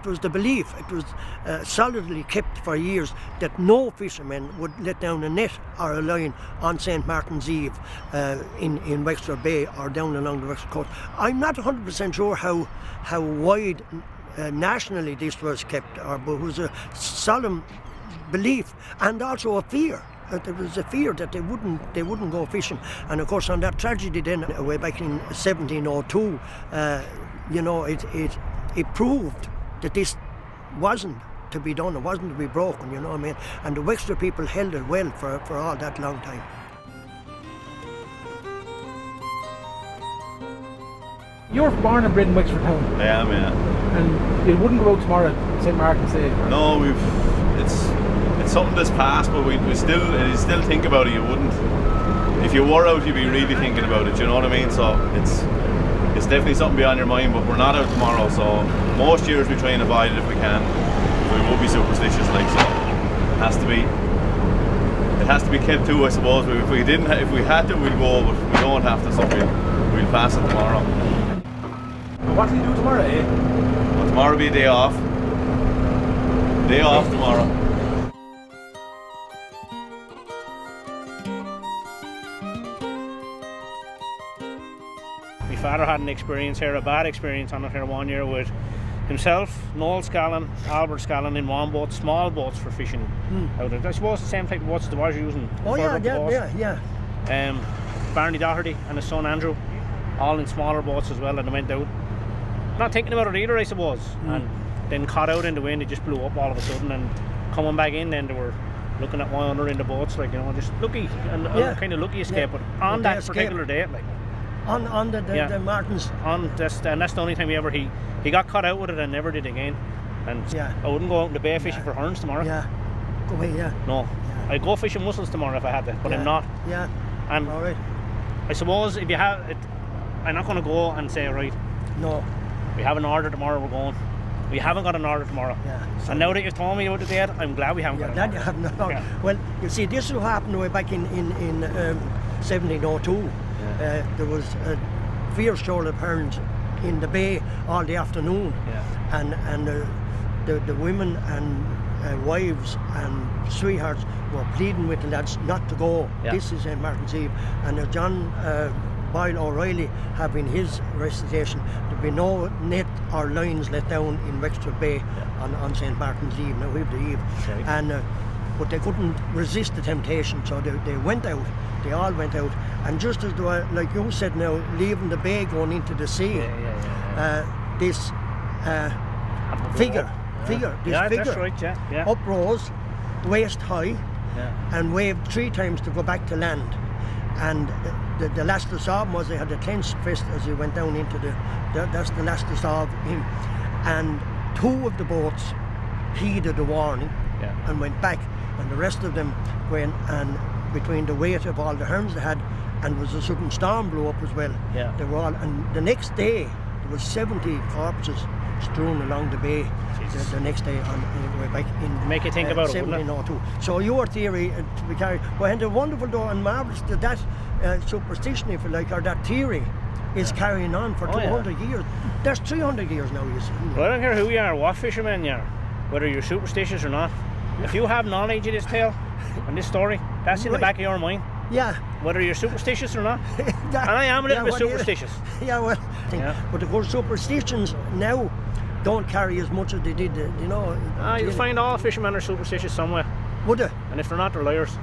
it was the belief, it was solidly kept for years, that no fisherman would let down a net or a line on St. Martin's Eve in Wexford Bay or down along the Wexford coast. I'm not 100% sure how wide nationally this was kept, but it was a solemn belief and also a fear. There was a fear that they wouldn't go fishing, and of course on that tragedy then way back in 1702, it proved that this wasn't to be done, it wasn't to be broken, you know what I mean? And the Wexford people held it well for all that long time. You're born and bred in Wexford town. I am, yeah. And you wouldn't go out tomorrow at St. Martin's Day? No, it's something that's passed, but we still think about it. You wouldn't. If you were out, you'd be really thinking about it, you know what I mean? So it's definitely something be on your mind, but we're not out tomorrow, so most years we try and avoid it if we can. We won't be superstitious, like, so it has to be kept to, I suppose. If we had to, we'd go, but we don't have to, so we'll pass it tomorrow. What do you do tomorrow, eh? Well, tomorrow will be a day off. Day off tomorrow. My father had an experience here, a bad experience on it here one year with himself, Noel Scallon, Albert Scallon in one boat, small boats for fishing out of it. I suppose the same type of boats they was using. Oh yeah. Barney Doherty and his son Andrew, all in smaller boats as well, and they went out. Not thinking about it either, I suppose, and then caught out in the wind. It just blew up all of a sudden, and coming back in, then they were looking at one another in the boats, like, you know, just lucky, and kind of lucky escape. But on that particular day, like on the Martins, and that's the only time he got caught out with it and never did again. And I wouldn't go out in the bay fishing for herons tomorrow. Yeah, go away. Yeah. No, I'd go fishing mussels tomorrow if I had to, but I'm not. Yeah. And all right. I suppose if you have it, I'm not going to go and say, right, no, we have an order tomorrow, we're going. We haven't got an order tomorrow. Yeah. And now that you've told me about the date, I'm glad we haven't got an order. You haven't an order. Yeah. Well, you see, this will happen way back in 1702. There was a fierce shoal of herons in the bay all the afternoon. Yeah. And the women and wives and sweethearts were pleading with the lads not to go. Yeah. This is St. Martin's Eve. And John Boyle O'Reilly having his recitation, there'd be no net or lines let down in Wexford Bay on St. Martin's Eve. Now we have the eve. Okay. And but they couldn't resist the temptation, so they went out. They all went out, and just as they were, like you said now, leaving the bay going into the sea, this figure, that's right, uprose, waist high, and waved 3 times to go back to land. And the last they saw him was they had a clenched fist as he went down into that's the last they saw of him. And 2 of the boats heeded the warning and went back, and the rest of them went, and between the weight of all the herons they had, and was a sudden storm blew up as well. Yeah. They were all, and the next day there was 70 corpses strewn along the bay. The next day on back in make you think about 1702. So your theory to be carried, well, and the wonderful though and marvellous that superstition, if you like, or that theory is carrying on for 200 years. There's 300 years now, you see. Well, I don't care who you are, what fisherman you are, whether you're superstitious or not. If you have knowledge of this tale and this story, that's in the back of your mind. Yeah. Whether you're superstitious or not. And I am a little bit superstitious. But of course superstitions now don't carry as much as they did, you know. You'll find all fishermen are superstitious somewhere. Would they? And if they're not, they're liars.